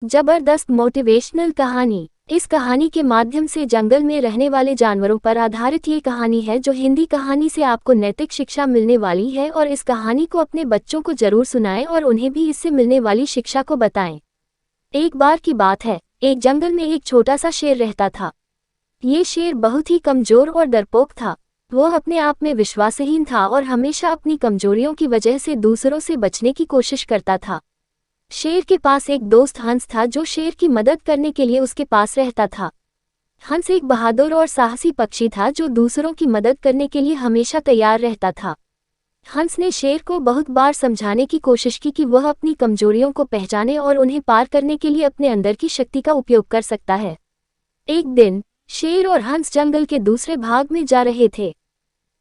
जबरदस्त मोटिवेशनल कहानी। इस कहानी के माध्यम से जंगल में रहने वाले जानवरों पर आधारित ये कहानी है जो हिंदी कहानी से आपको नैतिक शिक्षा मिलने वाली है, और इस कहानी को अपने बच्चों को जरूर सुनाएं और उन्हें भी इससे मिलने वाली शिक्षा को बताएं। एक बार की बात है, एक जंगल में एक छोटा सा शेर रहता था। ये शेर बहुत ही कमजोर और डरपोक था। वह अपने आप में विश्वासहीन था और हमेशा अपनी कमजोरियों की वजह से दूसरों से बचने की कोशिश करता था। शेर के पास एक दोस्त हंस था जो शेर की मदद करने के लिए उसके पास रहता था। हंस एक बहादुर और साहसी पक्षी था जो दूसरों की मदद करने के लिए हमेशा तैयार रहता था। हंस ने शेर को बहुत बार समझाने की कोशिश की कि वह अपनी कमजोरियों को पहचाने और उन्हें पार करने के लिए अपने अंदर की शक्ति का उपयोग कर सकता है। एक दिन शेर और हंस जंगल के दूसरे भाग में जा रहे थे।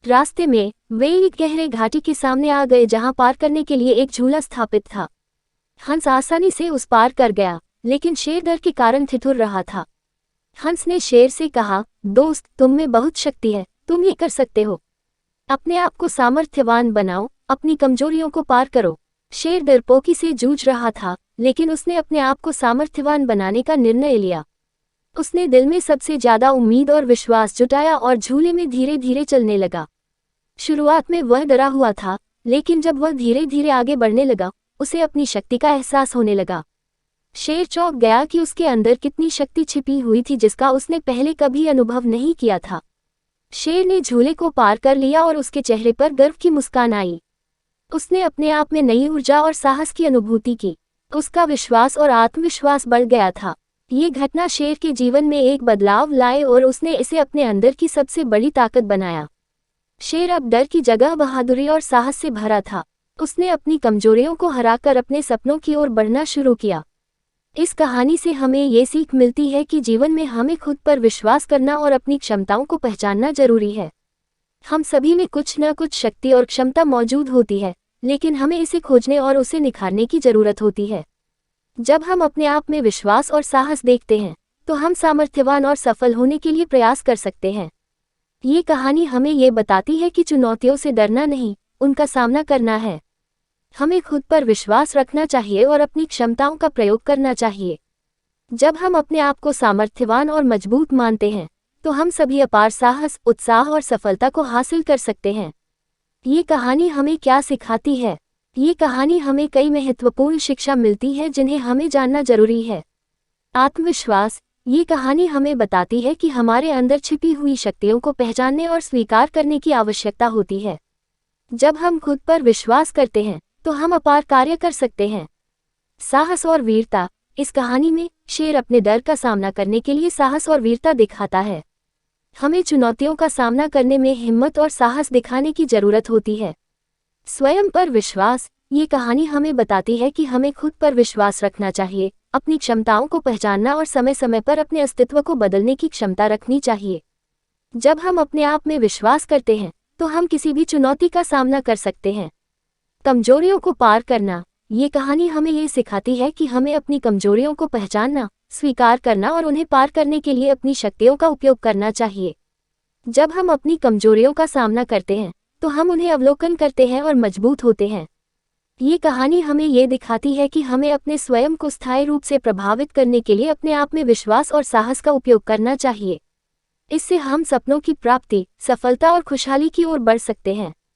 रास्ते में वे एक गहरे घाटी के सामने आ गए जहां पार करने के लिए एक झूला स्थापित था। हंस आसानी से उस पार कर गया, लेकिन शेर डर के कारण ठिठुर रहा था। हंस ने शेर से कहा, दोस्त, तुम में बहुत शक्ति है, तुम ये कर सकते हो। अपने आप को सामर्थ्यवान बनाओ, अपनी कमजोरियों को पार करो। शेर डरपोकी से जूझ रहा था, लेकिन उसने अपने आप को सामर्थ्यवान बनाने का निर्णय लिया। उसने दिल में सबसे ज्यादा उम्मीद और विश्वास जुटाया और झूले में धीरे धीरे चलने लगा। शुरुआत में वह डरा हुआ था, लेकिन जब वह धीरे धीरे आगे बढ़ने लगा, उसे अपनी शक्ति का एहसास होने लगा। शेर चौंक गया कि उसके अंदर कितनी शक्ति छिपी हुई थी जिसका उसने पहले कभी अनुभव नहीं किया था। शेर ने झूले को पार कर लिया और उसके चेहरे पर गर्व की मुस्कान आई। उसने अपने आप में नई ऊर्जा और साहस की अनुभूति की। उसका विश्वास और आत्मविश्वास बढ़ गया था। ये घटना शेर के जीवन में एक बदलाव लाए और उसने इसे अपने अंदर की सबसे बड़ी ताकत बनाया। शेर अब डर की जगह बहादुरी और साहस से भरा था। उसने अपनी कमजोरियों को हराकर अपने सपनों की ओर बढ़ना शुरू किया। इस कहानी से हमें ये सीख मिलती है कि जीवन में हमें खुद पर विश्वास करना और अपनी क्षमताओं को पहचानना जरूरी है। हम सभी में कुछ न कुछ शक्ति और क्षमता मौजूद होती है, लेकिन हमें इसे खोजने और उसे निखारने की जरूरत होती है। जब हम अपने आप में विश्वास और साहस देखते हैं, तो हम सामर्थ्यवान और सफल होने के लिए प्रयास कर सकते हैं। ये कहानी हमें ये बताती है कि चुनौतियों से डरना नहीं, उनका सामना करना है। हमें खुद पर विश्वास रखना चाहिए और अपनी क्षमताओं का प्रयोग करना चाहिए। जब हम अपने आप को सामर्थ्यवान और मजबूत मानते हैं, तो हम सभी अपार साहस, उत्साह और सफलता को हासिल कर सकते हैं। ये कहानी हमें क्या सिखाती है? ये कहानी हमें कई महत्वपूर्ण शिक्षा मिलती है जिन्हें हमें जानना जरूरी है। आत्मविश्वास। ये कहानी हमें बताती है कि हमारे अंदर छिपी हुई शक्तियों को पहचानने और स्वीकार करने की आवश्यकता होती है। जब हम खुद पर विश्वास करते हैं, तो हम अपार कार्य कर सकते हैं। साहस और वीरता। इस कहानी में शेर अपने डर का सामना करने के लिए साहस और वीरता दिखाता है। हमें चुनौतियों का सामना करने में हिम्मत और साहस दिखाने की जरूरत होती है। स्वयं पर विश्वास। ये कहानी हमें बताती है कि हमें खुद पर विश्वास रखना चाहिए, अपनी क्षमताओं को पहचानना और समय समय पर अपने अस्तित्व को बदलने की क्षमता रखनी चाहिए। जब हम अपने आप में विश्वास करते हैं, तो हम किसी भी चुनौती का सामना कर सकते हैं। कमजोरियों को पार करना। ये कहानी हमें ये सिखाती है कि हमें अपनी कमजोरियों को पहचानना, स्वीकार करना और उन्हें पार करने के लिए अपनी शक्तियों का उपयोग करना चाहिए। जब हम अपनी कमजोरियों का सामना करते हैं, तो हम उन्हें अवलोकन करते हैं और मजबूत होते हैं। ये कहानी हमें ये दिखाती है कि हमें अपने स्वयं को स्थायी रूप से प्रभावित करने के लिए अपने आप में विश्वास और साहस का उपयोग करना चाहिए। इससे हम सपनों की प्राप्ति, सफलता और खुशहाली की ओर बढ़ सकते हैं।